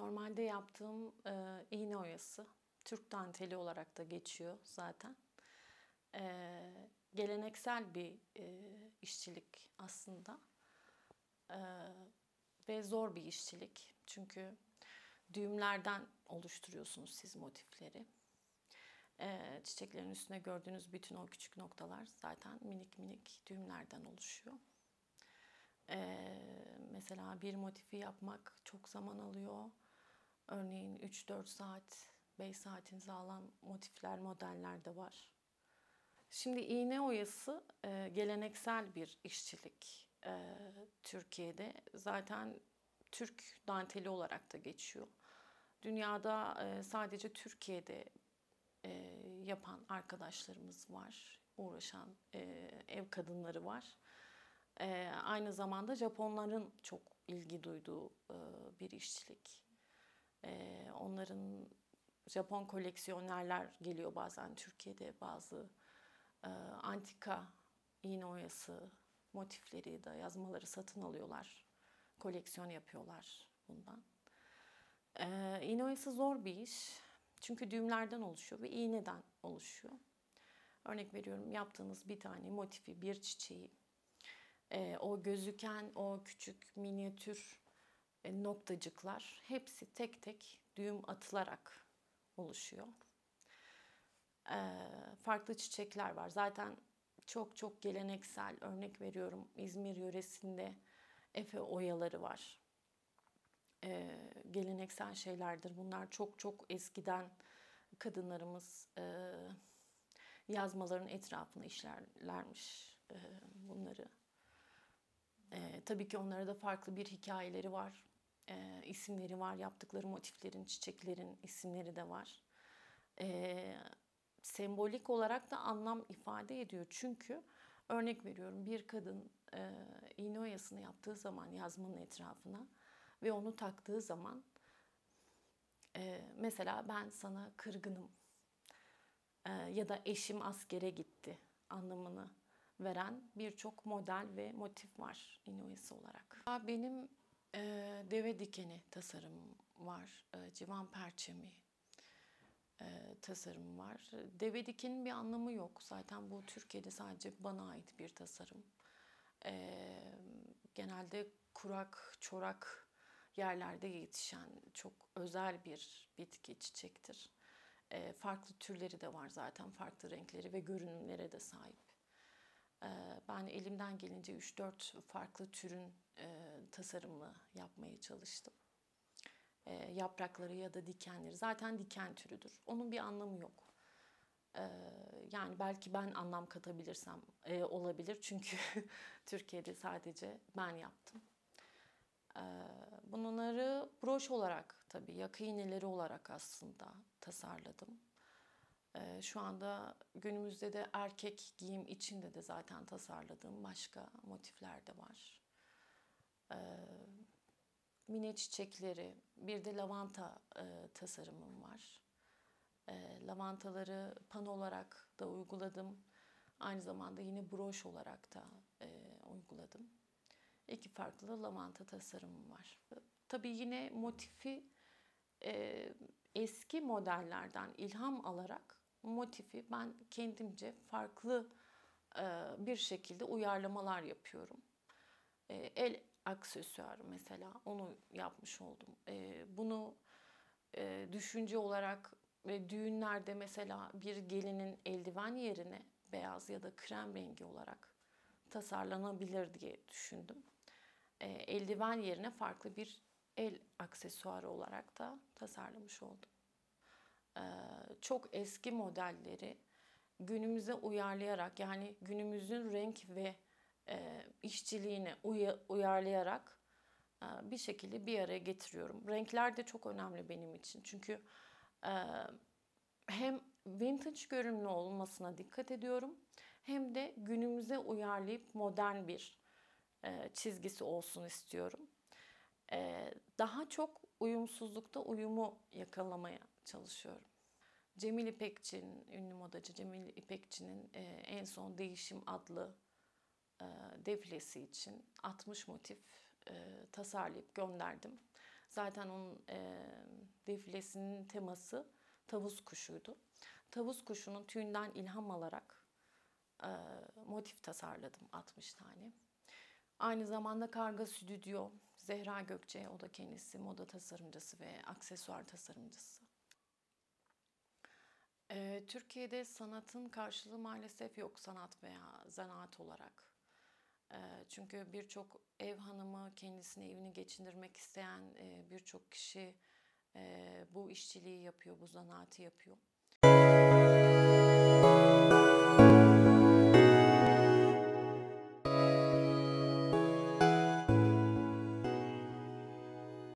Normalde yaptığım iğne oyası, Türk danteli olarak da geçiyor zaten. Geleneksel bir işçilik aslında. E, Ve zor bir işçilik. Çünkü düğümlerden oluşturuyorsunuz siz motifleri. Çiçeklerin üstüne gördüğünüz bütün o küçük noktalar zaten minik minik düğümlerden oluşuyor. Mesela bir motifi yapmak çok zaman alıyor. Örneğin 3-4 saat, 5 saatinizi alan motifler, modeller de var. Şimdi iğne oyası geleneksel bir işçilik Türkiye'de. Zaten Türk danteli olarak da geçiyor. Dünyada sadece Türkiye'de yapan arkadaşlarımız var. Uğraşan ev kadınları var. Aynı zamanda Japonların çok ilgi duyduğu bir işçilik. Onların Japon koleksiyonerler geliyor bazen Türkiye'de, bazı antika iğne oyası motifleri de yazmaları satın alıyorlar. Koleksiyon yapıyorlar bundan. İğne oyası zor bir iş. Çünkü düğümlerden oluşuyor ve iğneden oluşuyor. Örnek veriyorum, yaptığınız bir tane motifi, bir çiçeği, o gözüken o küçük minyatür noktacıklar hepsi tek tek düğüm atılarak oluşuyor. Farklı çiçekler var. Zaten çok çok geleneksel, örnek veriyorum, İzmir yöresinde Efe oyaları var. Geleneksel şeylerdir. Bunlar çok çok eskiden kadınlarımız yazmaların etrafına işlerlermiş bunları. Tabii ki onlara da farklı bir hikayeleri var. İsimleri var. Yaptıkları motiflerin, çiçeklerin isimleri de var. Sembolik olarak da anlam ifade ediyor. Çünkü örnek veriyorum, bir kadın iğne oyasını yaptığı zaman yazmanın etrafına ve onu taktığı zaman mesela ben sana kırgınım ya da eşim askere gitti anlamını veren birçok model ve motif var iğne oyası olarak. Benim deve dikeni tasarımım var, civan perçemi tasarım var. Deve dikenin bir anlamı yok. Zaten bu Türkiye'de sadece bana ait bir tasarım. Genelde kurak, çorak yerlerde yetişen çok özel bir bitki, çiçektir. Farklı türleri de var zaten, farklı renkleri ve görünümlere de sahip. Ben elimden gelince 3-4 farklı türün tasarımını yapmaya çalıştım. Yaprakları ya da dikenleri. Zaten diken türüdür. Onun bir anlamı yok. Yani belki ben anlam katabilirsem olabilir. Çünkü Türkiye'de sadece ben yaptım. Bunları broş olarak, tabii yaka iğneleri olarak aslında tasarladım. Şu anda günümüzde de erkek giyim içinde de zaten tasarladığım başka motifler de var. Mine çiçekleri, bir de lavanta tasarımım var. Lavantaları pano olarak da uyguladım. Aynı zamanda yine broş olarak da uyguladım. İki farklı lavanta tasarımım var. Tabii yine motifi eski modellerden ilham alarak motifi ben kendimce farklı bir şekilde uyarlamalar yapıyorum. El aksesuarı mesela, onu yapmış oldum. Bunu düşünce olarak ve düğünlerde mesela bir gelinin eldiven yerine beyaz ya da krem rengi olarak tasarlanabilir diye düşündüm. Eldiven yerine farklı bir el aksesuarı olarak da tasarlamış oldum. Çok eski modelleri günümüze uyarlayarak, yani günümüzün renk ve işçiliğine uyarlayarak bir şekilde bir araya getiriyorum. Renkler de çok önemli benim için. Çünkü hem vintage görünümlü olmasına dikkat ediyorum, hem de günümüze uyarlayıp modern bir çizgisi olsun istiyorum. Daha çok uyumsuzlukta uyumu yakalamaya çalışıyorum. Cemil İpekçi'nin, ünlü modacı Cemil İpekçi'nin en son Değişim adlı defilesi için 60 motif tasarlayıp gönderdim. Zaten onun defilesinin teması tavus kuşuydu. Tavus kuşunun tüyünden ilham alarak motif tasarladım 60 tane. Aynı zamanda Karga Stüdyo, Zehra Gökçe, o da kendisi moda tasarımcısı ve aksesuar tasarımcısı. Türkiye'de sanatın karşılığı maalesef yok, sanat veya zanaat olarak. Çünkü birçok ev hanımı, kendisine evini geçindirmek isteyen birçok kişi bu işçiliği yapıyor, bu zanaatı yapıyor.